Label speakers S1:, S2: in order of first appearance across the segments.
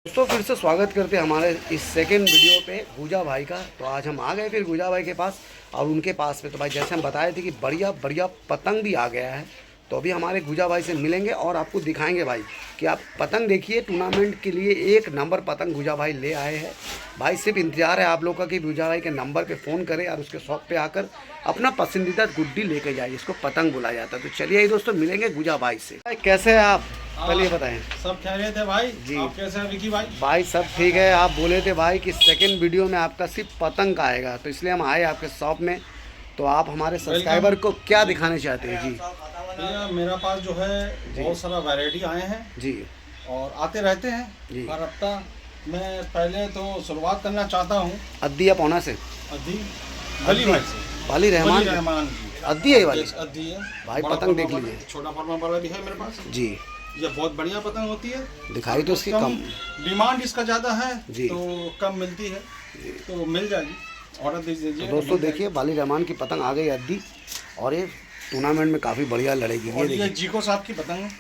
S1: दोस्तों फिर से स्वागत करते हैं हमारे इस सेकंड वीडियो पे गुजा भाई का। तो आज हम आ गए फिर गुजा भाई के पास और उनके पास में। तो भाई जैसे हम बताए थे कि बढ़िया बढ़िया पतंग भी आ गया है। तो अभी हमारे गुजा भाई से मिलेंगे और आपको दिखाएंगे भाई कि आप पतंग देखिए। टूर्नामेंट के लिए एक नंबर पतंग गुजा भाई ले आए हैं। भाई सिर्फ इंतजार है आप लोग का कि गुजा भाई के नंबर पे फ़ोन करें और उसके शॉप पे आकर अपना पसंदीदा गुड्डी लेके जाइए। इसको पतंग बुलाया जाता है। तो चलिए दोस्तों मिलेंगे गुजा भाई से। भाई कैसे हैं आप, पहले ये बताएं।
S2: सब खैरियत है भाई
S1: जी।
S2: आप कैसे हैं विकी भाई?
S1: भाई सब ठीक है। आप बोले थे भाई कि सेकंड वीडियो में आपका सिर्फ पतंग का आएगा, तो इसलिए हम आए आपके शॉप में। तो आप हमारे सब्सक्राइबर को क्या दिखाने चाहते हैं? जी
S2: भैया मेरा पास जो है बहुत सारा वैरायटी आए हैं
S1: जी
S2: और आते रहते हैं
S1: जी।
S2: हर हफ्ता। मैं पहले तो शुरुआत करना चाहता हूँ
S1: अद्दी या पौना से
S2: अद्दी वली भाई से।
S1: वाली रहमान
S2: वली रहमान की
S1: अद्दी है ये वाली।
S2: अद्दी है
S1: भाई
S2: बड़ा
S1: पतंग देख
S2: फरमा
S1: लीजिए।
S2: छोटा फरमा वाला भी है मेरे पास।
S1: जी
S2: ये बहुत बढ़िया पतंग होती है।
S1: दिखाई तो इसकी कम
S2: डिमांड इसका ज़्यादा है
S1: जी।
S2: तो कम मिलती है तो मिल जाएगी, ऑर्डर दे दीजिए।
S1: तो दोस्तों देखिए वाली रहमान की पतंग आ गई अद्दी और ये टूर्नामेंट में काफ़ी बढ़िया लड़ेगी।
S2: और ये जीको साहब की पतंग है,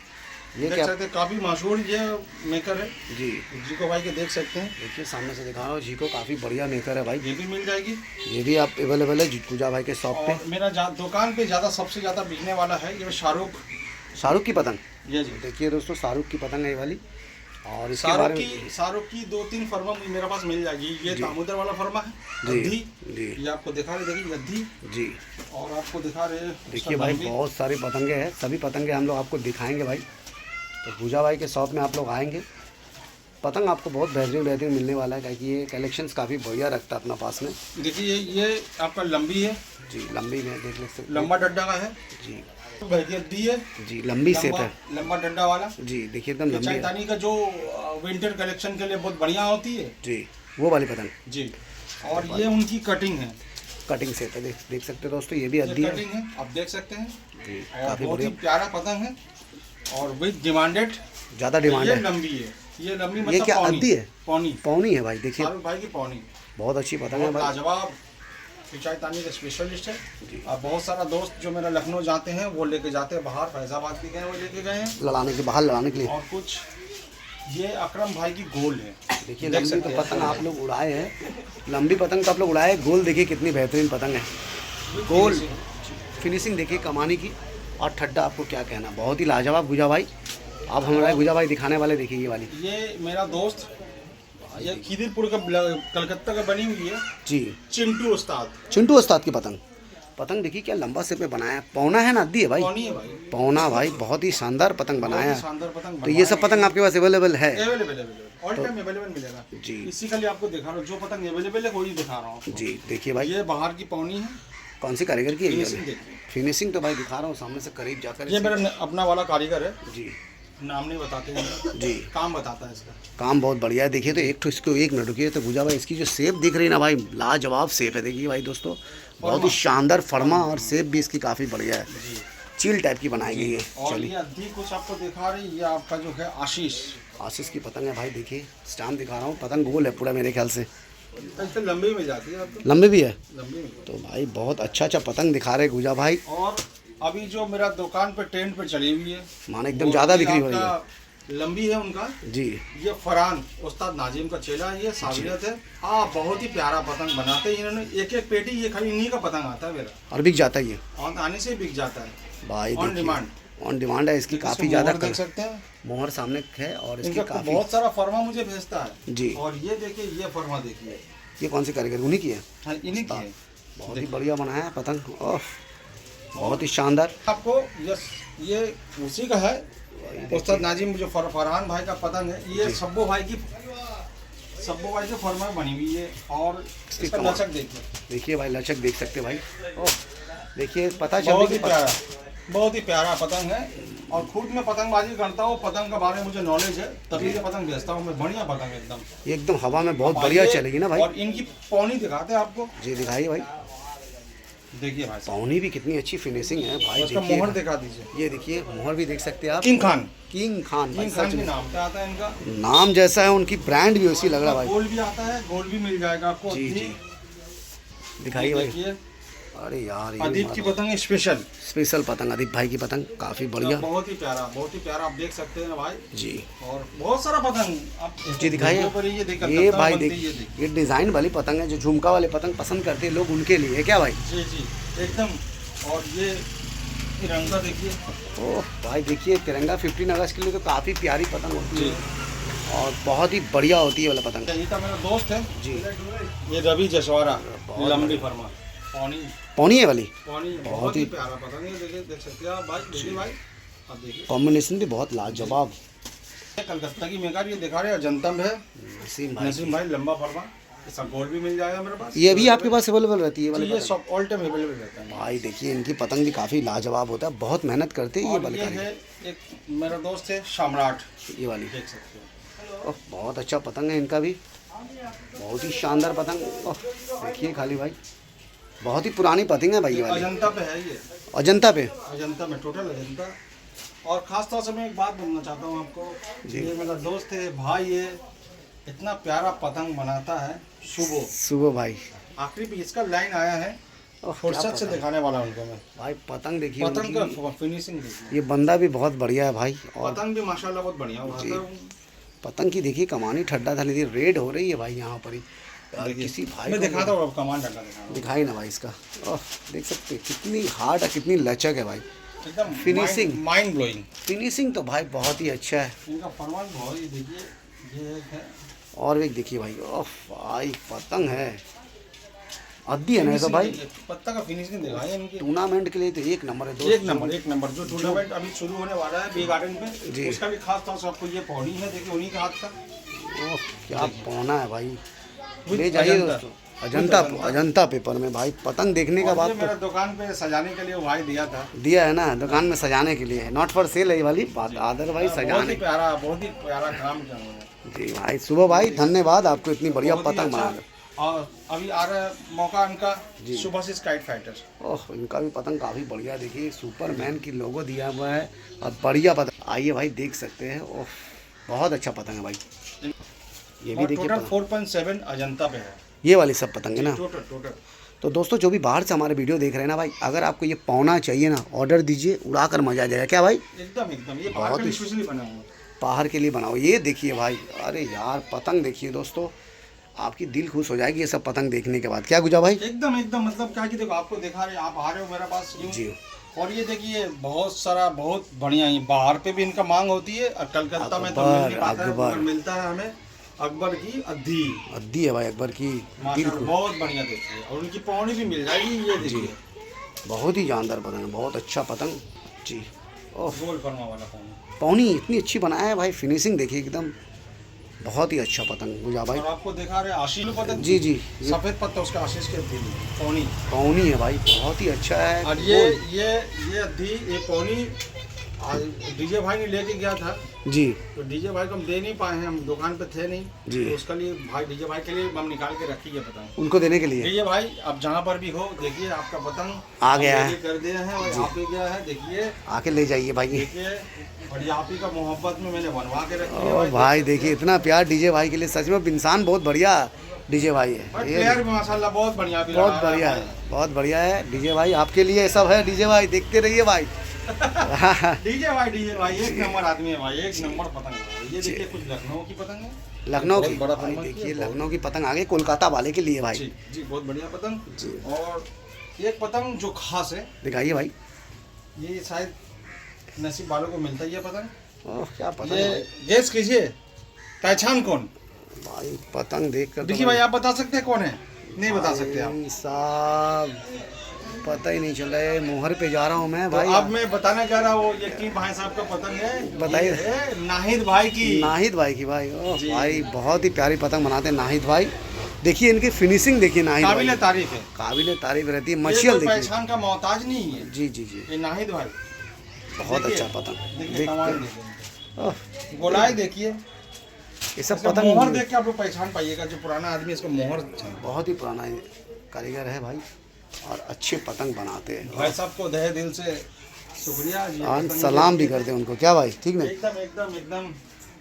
S1: ये
S2: देख
S1: क्या
S2: सकते हैं काफ़ी मशहूर ये मेकर है।
S1: जी
S2: जीको भाई के देख सकते हैं,
S1: देखिए सामने से दिखा रहा हूँ। जी को काफ़ी बढ़िया मेकर है भाई।
S2: ये भी मिल जाएगी।
S1: ये भी आप अवेलेबल है गुजा भाई के शॉप पे।
S2: और मेरा दुकान पे ज़्यादा सबसे ज़्यादा बिकने वाला है ये
S1: शाहरुख की पतंग।
S2: ये जी
S1: देखिए दोस्तों शाहरुख की पतंग है ये वाली। और इसके बारे में
S2: शाहरुख की 2-3 फर्मा मेरे पास मिल जाएगी। ये दामोदर वाला फर्मा है
S1: जी
S2: गद्दी।
S1: जी
S2: ये आपको दिखा रहे देखिए गद्दी।
S1: जी
S2: और आपको दिखा रहे
S1: देखिए भाई बहुत सारी पतंगे हैं। सभी पतंगे हम लोग आपको दिखाएंगे भाई। तो गुजा भाई के शॉप में आप लोग आएंगे, पतंग आपको बहुत बेहतरीन मिलने वाला है क्योंकि ये कलेक्शंस काफ़ी बढ़िया रखता है अपना पास में।
S2: देखिए ये आपका लंबी है
S1: जी लंबी में देख सकते हैं।
S2: लंबा डंडा का है
S1: जी
S2: गद्दी है
S1: जी लंबी सेप है।
S2: लंबा डंडा वाला
S1: जी देखिए एकदम लंबी है।
S2: चैतानी का जो विंटर कलेक्शन के लिए बहुत बढ़िया होती है
S1: जी वो वाली पतंग
S2: जी। और ये उनकी कटिंग है,
S1: कटिंग सेप है। देख सकते हैं दोस्तों ये भी अद्दी है।
S2: कटिंग है आप देख सकते हैं
S1: जी
S2: और
S1: काफ़ी
S2: बहुत ही
S1: बढ़िया
S2: प्यारा पतंग है और विद डिमांडेड।
S1: ज़्यादा डिमांड
S2: ये
S1: है।
S2: लंबी है, ये लंबी
S1: ये
S2: मतलब
S1: क्या
S2: पौनी
S1: अद्दी है?
S2: पौनी
S1: पौनी है भाई। देखिए
S2: शाहरुख भाई की पौनी
S1: बहुत अच्छी पतंग है
S2: बहुत
S1: भाई।
S2: लाजवाब खिंचाई तानी का स्पेशलिस्ट है।
S1: जी।
S2: और बहुत सारा दोस्त जो मेरा लखनऊ जाते हैं वो लेके जाते हैं, बाहर फैजाबाद भी गए वो लेके गए हैं
S1: लड़ाने के बाहर लड़ाने के लिए।
S2: और कुछ ये अकरम भाई की गोल है।
S1: देखिए लंबी तो पतंग आप लोग उड़ाए हैं, लंबी पतंग तो आप लोग उड़ाए। गोल देखिए कितनी बेहतरीन पतंग है। गोल फिनिशिंग देखिए कमानी की। और ठड्डा आपको क्या कहना, बहुत ही लाजवाब गुजा भाई। आप हमारे गुजा भाई दिखाने वाले देखिए ये वाली।
S2: ये मेरा दोस्त ये खिदिरपुर का कलकत्ता का बनी हुई है
S1: जी
S2: चिंटू उस्ताद।
S1: चिंटू उस्ताद की पतंग देखिए क्या लंबा से पे बनाया है। पौना है ना अद्दी है भाई?
S2: पौनी है भाई,
S1: पौना भाई बहुत ही शानदार पतंग बनाया है।
S2: शानदार पतंग।
S1: तो ये सब पतंग आपके पास अवेलेबल है?
S2: अवेलेबल ऑल टाइम अवेलेबल मिलेगा
S1: जी।
S2: इसी के लिए आपको दिखा रहा हूँ, जो पतंग अवेलेबल है वही दिखा रहा हूँ।
S1: जी देखिए भाई
S2: ये बाहर की पौनी है।
S1: कौन सी कारीगर की है ये
S2: फिनिशिंग
S1: वाली?
S2: देखिए,
S1: फिनिशिंग तो भाई दिखा रहा हूँ सामने से करीब जाकर।
S2: ये मेरा अपना वाला कारीगर है,
S1: जी
S2: नाम नहीं बताते हैं
S1: जी
S2: काम बताता है इसका।
S1: काम बहुत बढ़िया है। देखिए तो एक ठो इसको एक मिनट रुकिए। तो गुजा भाई इसकी जो सेप दिख रही है ना भाई, लाजवाब सेप है। देखिए भाई दोस्तों बहुत ही शानदार फर्मा और सेप भी इसकी काफ़ी बढ़िया है। चील टाइप की बनाई गई है।
S2: और ये अद्दी कुछ आपको दिखा रही है, ये आपका जो है आशीष
S1: की पतंग है भाई। देखिए स्टाम्प दिखा रहा हूँ। पतंग गोल है पूरा मेरे ख्याल से।
S2: इससे लंबी में जाती है आपको।
S1: लंबी भी है।
S2: लंबी में।
S1: तो भाई बहुत अच्छा पतंग दिखा रहे गुजा भाई।
S2: और अभी जो मेरा दुकान पे ट्रेंड पे चली हुई है
S1: माने एकदम ज़्यादा बिक्री हो रही है।
S2: आपका लंबी है उनका
S1: जी
S2: ये फरहान उस्ताद नाजिम का चेला है, ये साबियत है। बहुत ही प्यारा पतंग बनाते हैं इन्होंने। एक पेटी ये खाली इन्हीं का पतंग आता है मेरा,
S1: और बिक जाता है ये
S2: और आने से बिक जाता है
S1: भाई।
S2: On demand.
S1: ऑन डिमांड है इसकी काफ़ी ज़्यादा।
S2: देख सकते हैं
S1: मोहर सामने है और इसकी
S2: इनका
S1: काफ़ी
S2: बहुत सारा फर्मा मुझे भेजता है
S1: जी।
S2: और ये देखिए ये फर्मा देखिए,
S1: ये कौन सी कारीगर उन्हीं की है?
S2: हाँ इन्हीं की है।
S1: बहुत ही बढ़िया बनाया है पतंग। ओह बहुत ही शानदार।
S2: आपको ये उसी का है उस्ताद नाजिम जो फरहान भाई का पतंग है। ये सब्बो भाई की फर्मा बनी हुई है। और इसका लचक देखिए,
S1: देखिए भाई लचक देख सकते भाई। ओह देखिए पता चल
S2: बहुत ही प्यारा, बहुत ही प्यारा पतंग है। और खुद मैं पतंगबाजी करता हूँ, पतंग के बारे में मुझे नॉलेज है, तभी ये पतंग बेचता हूँ मैं। बढ़िया पतंग एकदम
S1: एकदम हवा में बहुत बढ़िया चलेगी ना भाई।
S2: और इनकी पौनी दिखाते हैं आपको।
S1: जी दिखाइए भाई।
S2: देखिए भाई
S1: पौनी भी कितनी अच्छी फिनिशिंग है भाई।
S2: इसका
S1: देखिए
S2: मोहर दिखा दीजिए,
S1: ये देखिए मोहर भी देख सकते हैं आप।
S2: किंग खान
S1: किंग खान भाई सच
S2: के
S1: में
S2: नाम पे आता है इनका।
S1: नाम जैसा है उनकी ब्रांड भी उसी लग रहा है भाई।
S2: गोल्ड भी आता है, गोल्ड भी मिल जाएगा आपको।
S1: जी जी दिखाइए भाई।
S2: देखिए
S1: अरे यार ये
S2: अदीप की पतंग स्पेशल
S1: स्पेशल पतंग, अदीप भाई की पतंग काफ़ी बढ़िया।
S2: बहुत ही प्यारा आप देख सकते हैं भाई
S1: जी।
S2: और बहुत सारा पतंग आप
S1: जी दिखाइए। ये भाई देखिए, ये डिज़ाइन वाली पतंग है, जो झुमका वाले पतंग पसंद करते हैं लोग, उनके लिए है क्या भाई?
S2: जी एकदम। और ये तिरंगा देखिए।
S1: ओह भाई देखिए, तिरंगा 15 अगस्त के लिए तो काफ़ी प्यारी पतंग होती है और बहुत ही बढ़िया होती है वाला पतंग।
S2: ये तो मेरा दोस्त है
S1: जी।
S2: ये रवि जसवारा, लंबी फरमा
S1: पौनी है वाली,
S2: बहुत ही प्यारा पतंग है। देखिए, देख सकते हैं आप भाई, देखिए भाई, आप देखिए
S1: कॉम्बिनेशन भी बहुत लाजवाब।
S2: कलकत्ता की मेकार ये दिखा रहे हैं, अजंता में है।
S1: नसीम भाई
S2: लंबा फरमा, इसका गोल्ड भी मिल जाएगा मेरे पास।
S1: ये भी आपके पास अवेलेबल रहती है वाली
S2: ये सब ऑल टाइम अवेलेबल रहता है
S1: भाई। देखिए इनकी पतंग भी काफ़ी लाजवाब होता है, बहुत मेहनत करते हैं ये वाले
S2: ये है एक मेरा दोस्त है सम्राट,
S1: ये वाली।
S2: देख सकते हैं।
S1: ओह बहुत अच्छा पतंग है इनका भी, बहुत ही शानदार पतंग। ओह देखिए खाली भाई, बहुत ही पुरानी पतंग है भाई ये वाली।
S2: अजंता पे है ये,
S1: अजंता पे,
S2: अजंता में टोटल अजंता। और खास तौर से मैं एक बात बोलना चाहता हूँ आपको, ये मेरा दोस्त है भाई, ये इतना प्यारा पतंग बनाता है।
S1: सुबह भाई
S2: आखिरी भी इसका लाइन आया है, फुर्सत से दिखाने वाला उनको मैं
S1: भाई। पतंग देखिए,
S2: पतंग का फिनिशिंग देखिए,
S1: ये बंदा भी बहुत बढ़िया है भाई। और
S2: पतंग भी माशाल्लाह बहुत बढ़िया उड़ाता है।
S1: पतंग की देखिए कमानी ठड्डा था, नहीं रेड हो रही है भाई यहाँ पर ही। यार किसी भाई
S2: मैं
S1: को
S2: दिखाता हूँ, कमांड दिखा
S1: दिखाई ना भाई इसका। ओह देख सकते हैं कितनी हार्ड है, कितनी लचक है भाई।
S2: एकदम
S1: फिनिशिंग
S2: माइंड ब्लोइंग।
S1: फिनिशिंग तो भाई बहुत ही अच्छा है।
S2: इनका फरमान बहुत ही देखिए, ये एक है
S1: और एक देखिए भाई, ओह भाई पतंग है अद्दी है ना तो भाई।
S2: पत्ता का फिनिशिंग दिखाई इनकी,
S1: टूर्नामेंट के लिए तो एक नंबर है दोस्त।
S2: एक नंबर जो टूर्नामेंट अभी शुरू होने वाला है बी गार्डन
S1: जी।
S2: पे, उसका भी खास तौर से आपको ये पौड़ी है, देखिए उन्हीं के हाथ का।
S1: ओह क्या पौना है भाई, ले जाइए दोस्तों अजंता पेपर में भाई। पतंग देखने का बाद
S2: मेरा दुकान पे सजाने के लिए भाई
S1: दिया है ना, दुकान में सजाने के लिए, नॉट फॉर सेल है ये वाली बात, अदरवाइज सजाने।
S2: बहुत ही प्यारा काम किया उन्होंने।
S1: जी भाई सुबह भाई धन्यवाद आपको इतनी बढ़िया पतंग बना कर।
S2: और अभी आ रहा है मौका इनका सुभाषिस काइट फाइटर।
S1: ओह इनका भी पतंग काफ़ी बढ़िया, देखिए सुपरमैन की लोगो दिया हुआ है और बढ़िया पतंग। आइए भाई देख सकते हैं, ओह बहुत अच्छा पतंग है भाई। ये भी देखिए
S2: टोटल 4.7 अजंता पे है
S1: ये वाली सब पतंग है ना
S2: टोटल।
S1: तो दोस्तों जो भी बाहर से हमारे वीडियो देख रहे हैं ना भाई, अगर आपको ये पौना चाहिए ना, ऑर्डर दीजिए, उड़ा कर मजा आ जाएगा क्या भाई?
S2: एकदम ये बाहर के लिए स्पेशली बना हुआ है,
S1: बाहर के लिए बनाओ। ये देखिए भाई, अरे यार पतंग देखिए दोस्तों, आपकी दिल खुश हो जाएगी ये सब पतंग देखने के बाद। क्या गुजा भाई?
S2: एकदम मतलब क्या कि देखो, आपको दिखा रहे, आप आ रहे हो मेरे पास
S1: जी।
S2: और ये देखिए बहुत सारा बहुत बढ़िया, ही बाहर पे भी इनका मांग होती है और कलकत्ता में तो मिल नहीं पाता है, मिलता है हमें अकबर की अद्दी है
S1: भाई, अकबर की
S2: बहुत बढ़िया देखिए। और उनकी पौनी भी मिल जाएगी, ये देखिए
S1: बहुत ही जानदार पतंग है, बहुत अच्छा पतंग जी।
S2: ओह गोल फरमा वाला
S1: पौनी इतनी अच्छी बनाया है भाई, फिनिशिंग देखिए एकदम बहुत ही अच्छा पतंग गुजा भाई।
S2: और आपको दिखा रहे आशीष पतंग,
S1: जी
S2: सफेद पत्ता उसका आशीष के
S1: पौनी है भाई, बहुत ही अच्छा है।
S2: और ये अद्दी ये पौनी डीजे भाई ने लेके गया था
S1: जी,
S2: तो डीजे भाई को हम दे नहीं पाए हैं, हम दुकान पे थे नहीं
S1: जी,
S2: तो उसके लिए भाई डीजे भाई के लिए हम निकाल के रखी है पतंग
S1: उनको देने के लिए।
S2: डीजे भाई अब जहाँ पर भी हो, देखिए आपका पतंग
S1: आ गया है,
S2: कर दिया है और आप गया है, देखिए
S1: आके ले जाइए भाई।
S2: देखिए और आप ही का मोहब्बत में मैंने बनवा के रखी है
S1: भाई देखिए इतना प्यार डीजे भाई के लिए, सच में इंसान बहुत बढ़िया डीजे भाई है।
S2: प्लेयर भी माशाल्लाह बहुत बढ़िया
S1: बहुत बढ़िया है डीजे भाई, आपके लिए सब है डीजे भाई, देखते रहिए भाई।
S2: डीजे भाई एक नंबर आदमी है भाई, एक नंबर पतंग है। ये देखिए कुछ लखनऊ की पतंग है,
S1: लखनऊ की भाई, देखिए लखनऊ की पतंग आ गई कोलकाता वाले के लिए भाई।
S2: जी बहुत बढ़िया पतंग जी। और एक पतंग जो खास है,
S1: दिखाइए भाई,
S2: ये शायद नसीब वालों को मिलता है ये पतंग।
S1: ओह क्या पतंग,
S2: ये गेस कीजिए पहचान कौन
S1: भाई? पतंग देख कर
S2: देखिए भाई, आप बता सकते हैं कौन है? नहीं बता सकते आप
S1: साहब, पता ही नहीं चल रहा है, मोहर पे जा रहा हूँ मैं भाई।
S2: तो अब मैं बताना चाह रहा हूँ, ये की भाई साहब का पतंग है,
S1: बताइए।
S2: नाहिद भाई की
S1: भाई। ओह भाई बहुत ही प्यारी पतंग बनाते हैं नाहिद भाई। देखिए इनकी फिनिशिंग देखिए, नाहिद
S2: काबिल तारीफ है,
S1: काबिल तारीफ रहती है। मशियल देखिए,
S2: पहचान का मोहताज नहीं है।
S1: जी
S2: ये नाहिद भाई
S1: बहुत अच्छा पतंग,
S2: गोलाई देखिए,
S1: ये सब पतंग
S2: मोहर देख के आप लोग पहचान पाइएगा, जो पुराना आदमी इसको मोहर,
S1: बहुत ही पुराना कारीगर है भाई और अच्छे पतंग बनाते हैं।
S2: भाई साहब को तहे दिल से शुक्रिया,
S1: सलाम भी करते हैं उनको, क्या भाई? ठीक ना
S2: एकदम।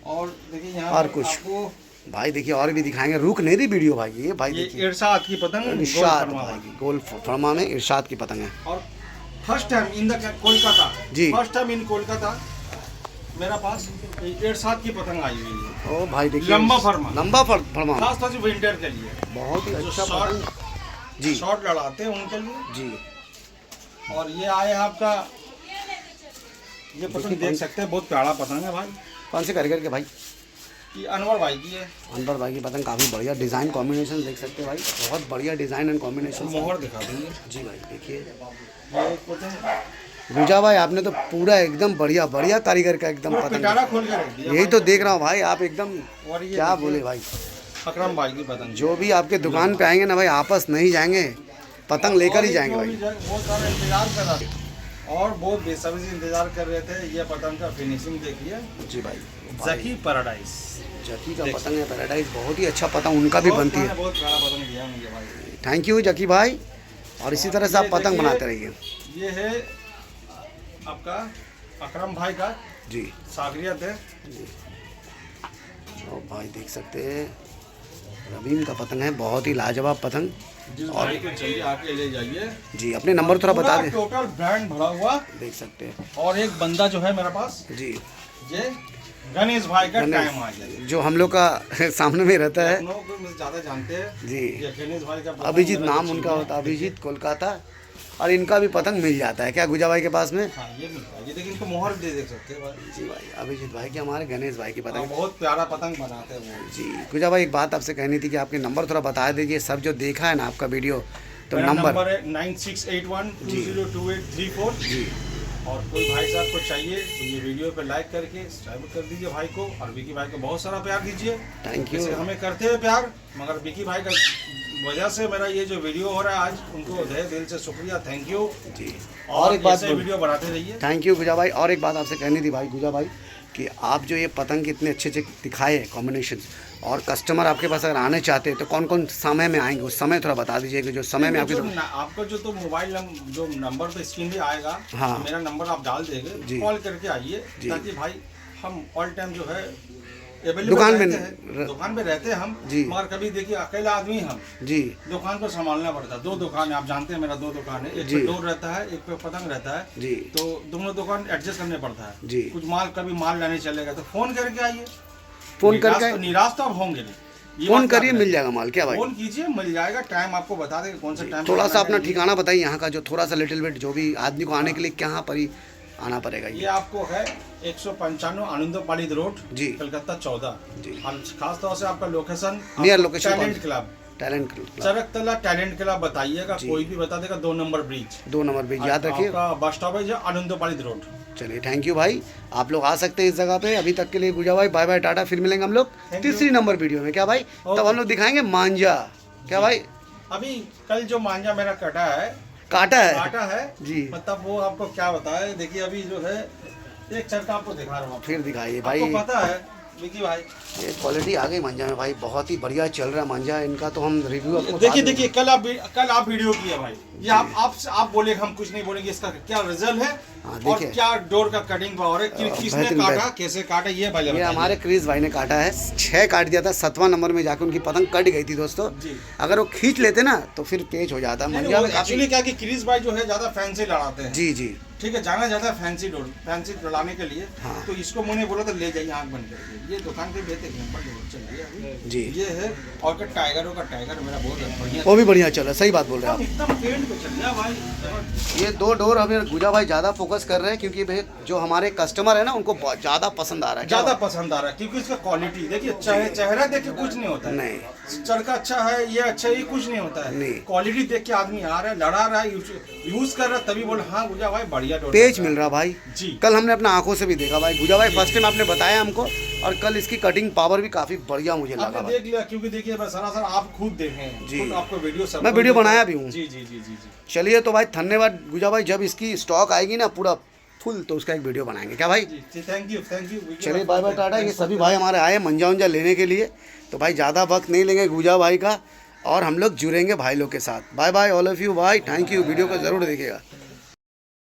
S2: और देखिए यहाँ
S1: और कुछ
S2: आपको
S1: भाई देखिए और भी दिखाएंगे, रुक नहीं रही वीडियो भाई। ये भाई
S2: ये
S1: देखिए
S2: इरशाद की पतंग,
S1: इरशाद भाई की गोल फरमा में इरशाद की पतंग है।
S2: और first time in the Kolkata
S1: ji,
S2: first time in Kolkata मेरा पास इरशाद की पतंग आई हुई है।
S1: ओ भाई देखिए
S2: लंबा फरमा,
S1: लंबा फरमा,
S2: खास तौर से विंटर के लिए
S1: बहुत ही
S2: जो
S1: अच्छा
S2: शॉर्ट
S1: पतंग जी
S2: शॉर्ट लड़ाते हैं उनके लिए।
S1: जी।
S2: और ये आए आपका, ये पतंग देख सकते हैं, बहुत प्यारा पतंग है भाई।
S1: कौन से कारीगर के भाई?
S2: ये अनवर भाई की है।
S1: अनवर भाई की पतंग काफ़ी बढ़िया डिज़ाइन कॉम्बिनेशन देख सकते हैं भाई, बहुत बढ़िया डिज़ाइन एंड कॉम्बिनेशन।
S2: मोहर दिखा देंगे
S1: जी भाई देखिए
S2: ये एक पतंग।
S1: गुजा भाई आपने तो पूरा एकदम बढ़िया बढ़िया कारीगर का एकदम
S2: पूरा
S1: पतंग,
S2: पिटारा खोल के रख दिया
S1: यही
S2: भाई।
S1: तो देख रहा हूँ भाई, आप एकदम
S2: और ये
S1: क्या
S2: देखिए,
S1: बोले भाई,
S2: अकरम भाई की पतंग।
S1: जो भी आपके दुकान पे आएंगे ना भाई आपस नहीं जाएंगे, पतंग लेकर ही जाएंगे भाई।
S2: बहुत सारा इंतजार कर रहा था और बहुत बेसब्री से इंतजार कर रहे थे। ये पतंग का फिनिशिंग देखिए
S1: जी भाई,
S2: जकी पैराडाइज,
S1: जकी का पतंग है पैराडाइज, बहुत ही अच्छा पतंग उनका भी बनती है।
S2: बहुत प्यारा पतंग दिया मुझे भाई,
S1: थैंक यू जकी भाई, और इसी तरह से आप पतंग बनाते रहिए।
S2: ये है आपका अकरम भाई का
S1: जी
S2: सागरियत है।
S1: और भाई देख सकते हैं रवीम का पतंग है, बहुत ही लाजवाब पतंग।
S2: जिस भाई को चाहिए आके ले जाइए
S1: जी, अपने नंबर थोड़ा बता दें।
S2: टोटल ब्रांड भरा हुआ
S1: देख सकते हैं।
S2: और एक बंदा जो है मेरे पास,
S1: जी
S2: ये गणेश भाई का टाइम आ गया,
S1: जो हम लोग का सामने में रहता है
S2: लखनऊ को मुझे ज्यादा जानते हैं
S1: जी,
S2: ये गणेश भाई का
S1: अभिजीत नाम उनका होता है, अभिजीत कोलकाता। और इनका भी पतंग मिल जाता है क्या गुजा भाई के पास में?
S2: हाँ ये मिलता है, ये देखिए इनको मोहर दे देख सकते हैं भाई।
S1: जी भाई, अभिजीत भाई की, हमारे गणेश भाई की
S2: हाँ,
S1: पतंग।
S2: बहुत प्यारा पतंग बनाते हैं वो।
S1: जी गुजा भाई, एक बात आपसे कहनी थी कि आपके नंबर थोड़ा बता दीजिए, सब जो देखा है ना आपका वीडियो तो
S2: मेरा
S1: नंबर
S2: है 9681202834।
S1: जी,
S2: और कोई भाई साहब को चाहिए तो ये वीडियो पे लाइक करके सब्सक्राइब कर दीजिए भाई को, और विकी भाई को बहुत सारा प्यार दीजिए।
S1: Thank you.
S2: जैसे हमें करते हैं प्यार, मगर विकी भाई का वजह से मेरा ये जो वीडियो हो रहा है आज, उनको दिल से शुक्रिया, थैंक यू
S1: जी।
S2: और
S1: एक बात
S2: ऐसे वीडियो बनाते रहिए।
S1: थैंक यू गुजा भाई, और एक बात आपसे कहनी थी भाई गुजा भाई कि आप जो ये पतंग इतने अच्छे अच्छे दिखाए कॉम्बिनेशन, और कस्टमर आपके पास अगर आने चाहते हैं तो कौन कौन समय में आएंगे, उस समय थोड़ा बता दीजिए कि जो समय में
S2: आपको जो तो मोबाइल जो नंबर पे स्क्रीन पे आएगा,
S1: हाँ,
S2: तो मेरा नंबर आप डाल देंगे, कॉल करके आइए, ताकि भाई हम ऑल टाइम जो है दुकान पे रहते हैं हम जी, मगर कभी देखिए अकेला आदमी हम जी, दुकान को संभालना पड़ता है। 2 दुकान है, आप जानते हैं मेरा 2 दुकान है, एक पे डोर रहता है, एक पे पतंग रहता है जी, तो दोनों दुकान एडजस्ट करने पड़ता है जी। कुछ माल कभी माल लाने चलेगा तो फोन करके आइए, फोन करके निराश तो आप होंगे नहीं,
S1: फोन करिए मिल जाएगा माल। क्या भाई,
S2: फोन कीजिए मिल जाएगा, टाइम आपको बता देंगे कौन सा टाइम।
S1: थोड़ा सा अपना ठिकाना बताइए यहाँ का, जो थोड़ा सा लिटिल बिट, जो भी आदमी को आने के लिए कहाँ पर ही आना पड़ेगा?
S2: ये आपको है 195 आनंदोपाली रोड जी, कलकत्ता 14 जी। खास तौर से आपका location
S1: near location
S2: talent club, चरक तला टैलेंट क्लब बताइएगा, कोई भी बता देगा। 2 नंबर ब्रिज, 2 नंबर ब्रिज याद रखिए, बस स्टॉप है आनंदोपाली रोड। चलिए
S1: थैंक यू भाई, आप लोग आ सकते हैं इस जगह पे। अभी तक के लिए गुजा भाई बाय बाय टाटा, फिर मिलेंगे हम लोग तीसरी नंबर वीडियो में। क्या भाई, तब हम लोग दिखाएंगे मांझा। क्या भाई,
S2: अभी कल जो मांझा मेरा
S1: काटा है
S2: जी, मतलब वो आपको क्या बताए। देखिए अभी जो है एक चरका आपको दिखा रहा हूँ,
S1: फिर दिखाइए भाई।
S2: आपको पता है विकी भाई,
S1: ये क्वालिटी आ गई मांझा में भाई, बहुत ही बढ़िया चल रहा है मांझा इनका, तो हम रिव्यू आपको
S2: देखिए कल आप वीडियो किया भाई, ये आप बोले, हम कुछ नहीं बोलेंगे, इसका क्या रिजल्ट है और क्या डोर का कटिंग पावर है, किसने काटा, कैसे काटा, ये भाई
S1: ये हमारे क्रिस भाई ने काटा है। 6 काट दिया था, 7वां नंबर में जाकर उनकी पतंग कट गई थी दोस्तों। अगर वो खींच लेते ना तो फिर तेज हो जाता।
S2: एक्चुअली क्या कि क्रिस भाई जो है ज्यादा फैंसी लड़ाते हैं जी जी, ठीक है, जाना जाता है फैंसी लड़ाने के लिए। हाँ। तो इसको मैंने बोला तो ले जाइए आँख बंद करके, ये दुकान पे बेहतर चलिए जी। ये है और टाइगरों का टाइगर मेरा बहुत बढ़िया, वो
S1: भी बढ़िया चल रहा है, सही बात बोल रहे हैं
S2: एकदम ट्रेंड पे चल रहा भाई।
S1: ये 2 डोर हमें गुजा भाई ज़्यादा फोकस कर रहे हैं, क्योंकि भाई जो हमारे कस्टमर है ना उनको ज़्यादा पसंद आ रहा है,
S2: क्योंकि इसका क्वालिटी देखिए, चेहरा देख के कुछ नहीं होता है, नहीं चरखा अच्छा है, ये अच्छा, ये कुछ नहीं होता है, क्वालिटी देख के आदमी आ रहा है, लड़ा रहा है, यूज कर रहा है, तभी बोल हाँ गुजा भाई बढ़िया
S1: तेज मिल रहा भाई जी। कल हमने अपना आंखों से भी देखा भाई, गुजा भाई फर्स्ट टाइम आपने बताया हमको, और कल इसकी कटिंग पावर भी काफी बढ़िया मुझे लगा,
S2: देख लिया, क्योंकि देखिए सरासर आप खुद देखें जी, आपको वीडियो
S1: मैं वीडियो बनाया भी हूँ
S2: जी जी जी जी।
S1: चलिए तो भाई धन्यवाद गुजा भाई, जब इसकी स्टॉक आएगी ना पूरा फुल तो उसका एक वीडियो बनाएंगे। क्या भाई,
S2: थैंक यू।
S1: चलिए बाय बाय टाटा। ये सभी भाई हमारे आए मंजा उंजा लेने के लिए, तो भाई ज़्यादा वक्त नहीं लेंगे गुजा भाई का, और हम लोग जुड़ेंगे भाई लोग के साथ। Bye bye all of you भाई, थैंक यू। वीडियो को ज़रूर देखिएगा।